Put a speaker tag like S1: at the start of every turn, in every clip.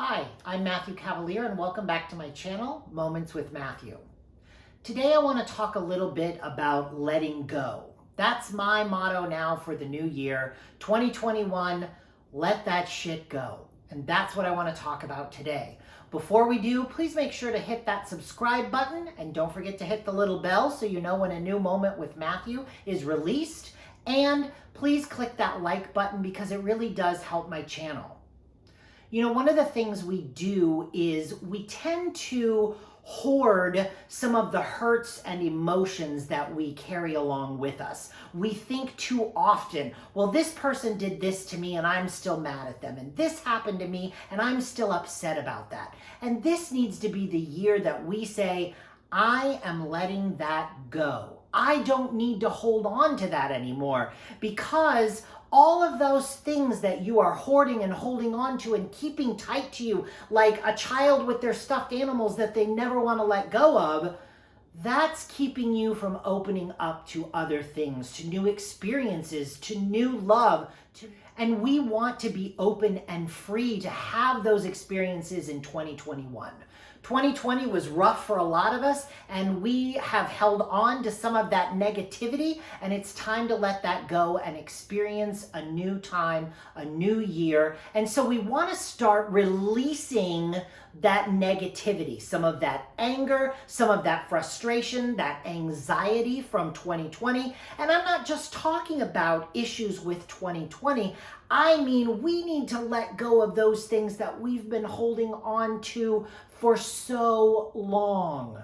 S1: Hi, I'm Matthew Cavalier and welcome back to my channel, Moments with Matthew. Today I want to talk a little bit about letting go. That's my motto now for the new year, 2021, let that shit go. And that's what I want to talk about today. Before we do, please make sure to hit that subscribe button and don't forget to hit the little bell so you know when a new Moment with Matthew is released. And please click that like button because it really does help my channel. You know, one of the things we do is we tend to hoard some of the hurts and emotions that we carry along with us. We think too often, well, this person did this to me and I'm still mad at them, and this happened to me and I'm still upset about that. And this needs to be the year that we say, I am letting that go. I don't need to hold on to that anymore, because all of those things that you are hoarding and holding on to and keeping tight to you, like a child with their stuffed animals that they never want to let go of, that's keeping you from opening up to other things, to new experiences, to new love. And we want to be open and free to have those experiences in 2021. 2020 was rough for a lot of us, and we have held on to some of that negativity, and it's time to let that go and experience a new time, a new year. And so we want to start releasing that negativity, some of that anger, some of that frustration, that anxiety from 2020. And I'm not just talking about issues with 2020. I mean, we need to let go of those things that we've been holding on to for so long.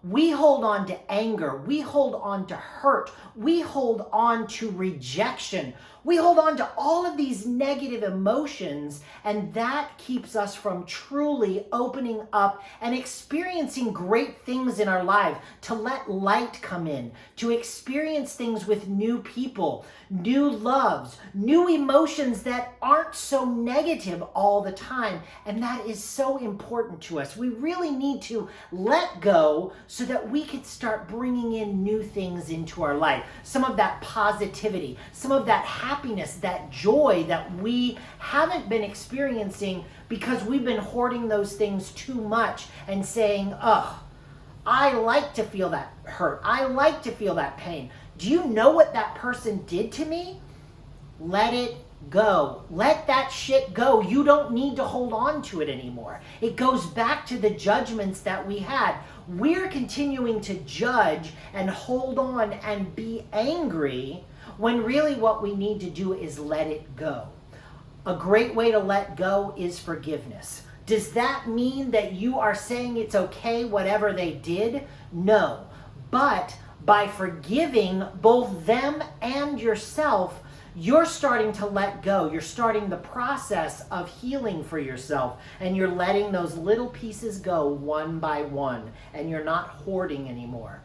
S1: We hold on to anger, we hold on to hurt, we hold on to rejection, we hold on to all of these negative emotions, and that keeps us from truly opening up and experiencing great things in our life, to let light come in, to experience things with new people, new loves, new emotions that aren't so negative all the time. And that is so important to us. We really need to let go so that we can start bringing in new things into our life. Some of that positivity, some of that happiness, that joy that we haven't been experiencing because we've been hoarding those things too much and saying, ugh, I like to feel that hurt. I like to feel that pain. Do you know what that person did to me? Let it go. Let that shit go. You don't need to hold on to it anymore. It goes back to the judgments that we had. We're continuing to judge and hold on and be angry when really what we need to do is let it go. A great way to let go is forgiveness. Does that mean that you are saying it's okay whatever they did? No. But by forgiving both them and yourself, you're starting to let go. You're starting the process of healing for yourself, and you're letting those little pieces go one by one, and you're not hoarding anymore.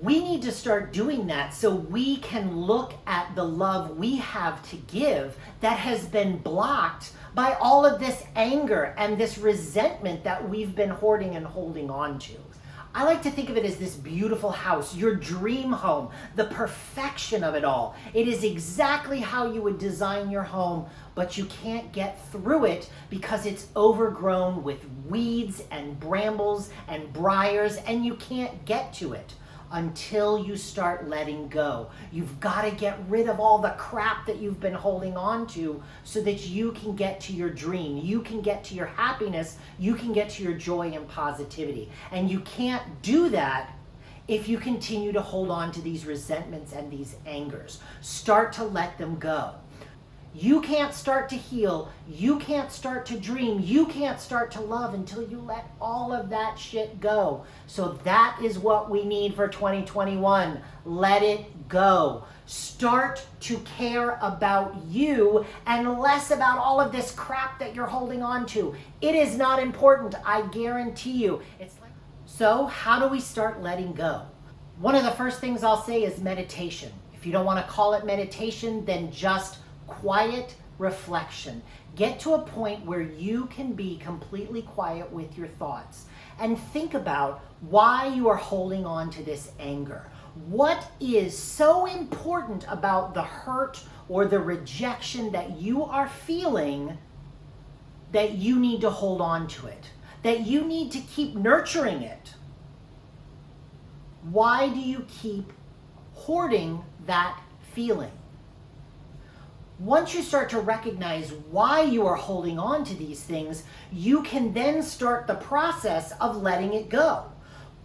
S1: We need to start doing that so we can look at the love we have to give that has been blocked by all of this anger and this resentment that we've been hoarding and holding on to. I like to think of it as this beautiful house, your dream home, the perfection of it all. It is exactly how you would design your home, but you can't get through it because it's overgrown with weeds and brambles and briars, and you can't get to it until you start letting go. You've got to get rid of all the crap that you've been holding on to so that you can get to your dream. You can get to your happiness. You can get to your joy and positivity. And you can't do that if you continue to hold on to these resentments and these angers. Start to let them go. You can't start to heal. You can't start to dream. You can't start to love until you let all of that shit go. So that is what we need for 2021. Let it go. Start to care about you and less about all of this crap that you're holding on to. It is not important, I guarantee you. So how do we start letting go? One of the first things I'll say is meditation. If you don't want to call it meditation, then just quiet reflection. Get to a point where you can be completely quiet with your thoughts and think about why you are holding on to this anger. What is so important about the hurt or the rejection that you are feeling that you need to hold on to it, that you need to keep nurturing it? Why do you keep hoarding that feeling? Once you start to recognize why you are holding on to these things, you can then start the process of letting it go.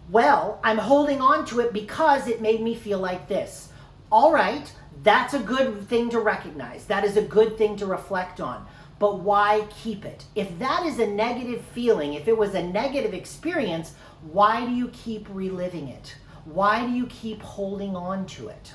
S1: Well, I'm holding on to it because it made me feel like this. All right, that's a good thing to recognize. That is a good thing to reflect on. But why keep it? If that is a negative feeling, if it was a negative experience, why do you keep reliving it? Why do you keep holding on to it?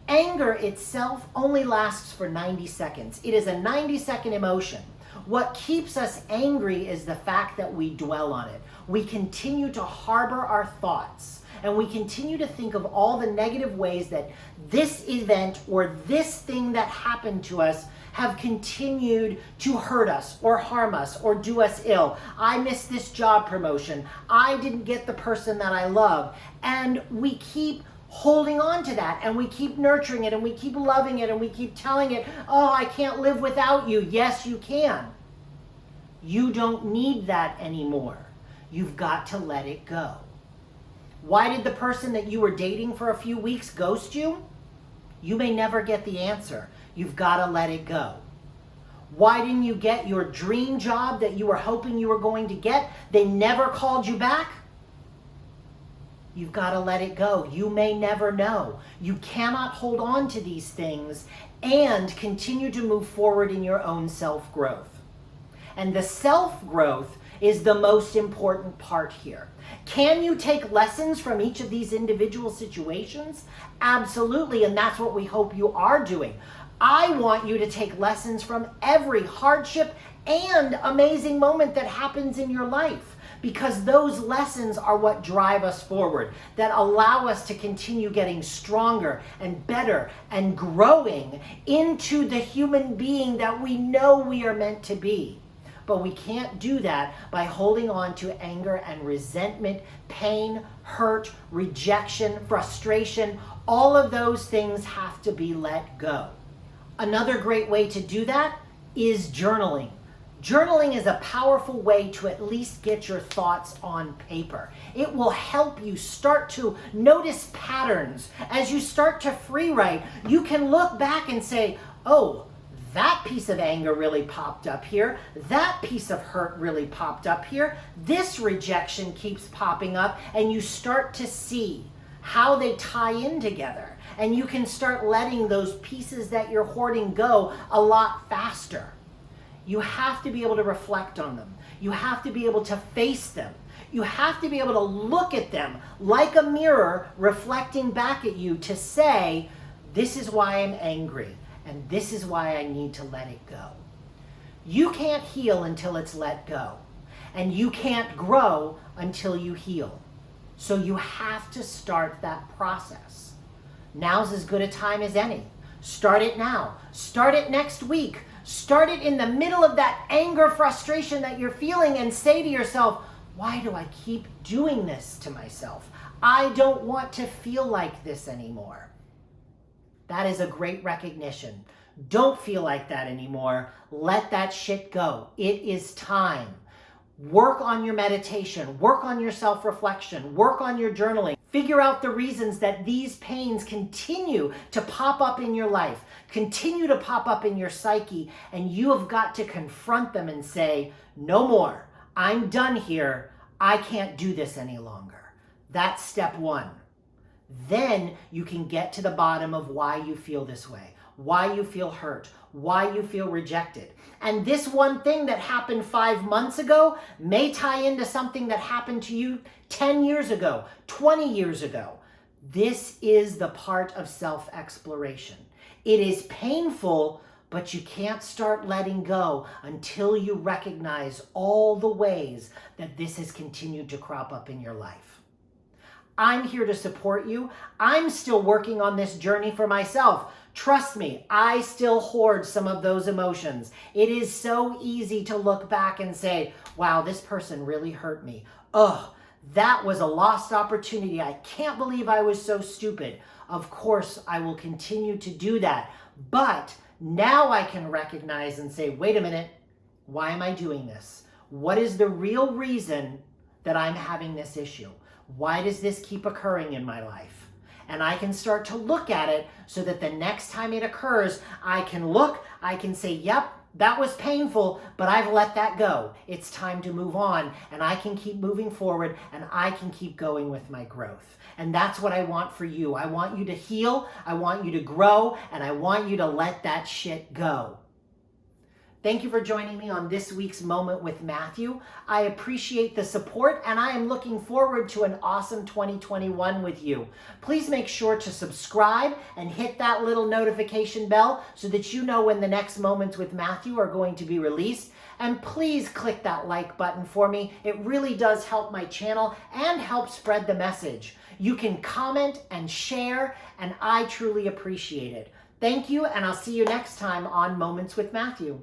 S1: Anger itself only lasts for 90 seconds. It is a 90-second emotion. What keeps us angry is the fact that we dwell on it. We continue to harbor our thoughts, and we continue to think of all the negative ways that this event or this thing that happened to us have continued to hurt us or harm us or do us ill. I missed this job promotion. I didn't get the person that I love. And we keep holding on to that, and we keep nurturing it, and we keep loving it, and we keep telling it, oh, I can't live without you. Yes, you can. You don't need that anymore. You've got to let it go. Why did the person that you were dating for a few weeks ghost you? You may never get the answer. You've got to let it go. Why didn't you get your dream job that you were hoping you were going to get? They never called you back? You've got to let it go. You may never know. You cannot hold on to these things and continue to move forward in your own self-growth. And the self-growth is the most important part here. Can you take lessons from each of these individual situations? Absolutely, and that's what we hope you are doing. I want you to take lessons from every hardship and amazing moment that happens in your life, because those lessons are what drive us forward, that allow us to continue getting stronger and better and growing into the human being that we know we are meant to be. But we can't do that by holding on to anger and resentment, pain, hurt, rejection, frustration. All of those things have to be let go. Another great way to do that is journaling. Journaling is a powerful way to at least get your thoughts on paper. It will help you start to notice patterns. As you start to free write, you can look back and say, oh, that piece of anger really popped up here. That piece of hurt really popped up here. This rejection keeps popping up, and you start to see how they tie in together. And you can start letting those pieces that you're hoarding go a lot faster. You have to be able to reflect on them. You have to be able to face them. You have to be able to look at them like a mirror reflecting back at you to say, this is why I'm angry, and this is why I need to let it go. You can't heal until it's let go, and you can't grow until you heal. So you have to start that process. Now's as good a time as any. Start it now. Start it next week. Start it in the middle of that anger, frustration that you're feeling, and say to yourself, why do I keep doing this to myself? I don't want to feel like this anymore. That is a great recognition. Don't feel like that anymore. Let that shit go. It is time. Work on your meditation. Work on your self-reflection. Work on your journaling. Figure out the reasons that these pains continue to pop up in your life, continue to pop up in your psyche, and you have got to confront them and say, no more. I'm done here. I can't do this any longer. That's step one. Then you can get to the bottom of why you feel this way, why you feel hurt, why you feel rejected. And this one thing that happened 5 months ago may tie into something that happened to you 10 years ago, 20 years ago. This is the part of self-exploration. It is painful, but you can't start letting go until you recognize all the ways that this has continued to crop up in your life. I'm here to support you. I'm still working on this journey for myself. Trust me, I still hoard some of those emotions. It is so easy to look back and say, wow, this person really hurt me. Oh, that was a lost opportunity. I can't believe I was so stupid. Of course, I will continue to do that. But now I can recognize and say, wait a minute, Why am I doing this? What is the real reason that I'm having this issue? Why does this keep occurring in my life? And I can start to look at it so that the next time it occurs, I can say, yep, that was painful, but I've let that go. It's time to move on, and I can keep moving forward, and I can keep going with my growth. And that's what I want for you. I want you to heal, I want you to grow, and I want you to let that shit go. Thank you for joining me on this week's Moment with Matthew. I appreciate the support, and I am looking forward to an awesome 2021 with you. Please make sure to subscribe and hit that little notification bell so that you know when the next Moments with Matthew are going to be released. And please click that like button for me. It really does help my channel and help spread the message. You can comment and share, and I truly appreciate it. Thank you, and I'll see you next time on Moments with Matthew.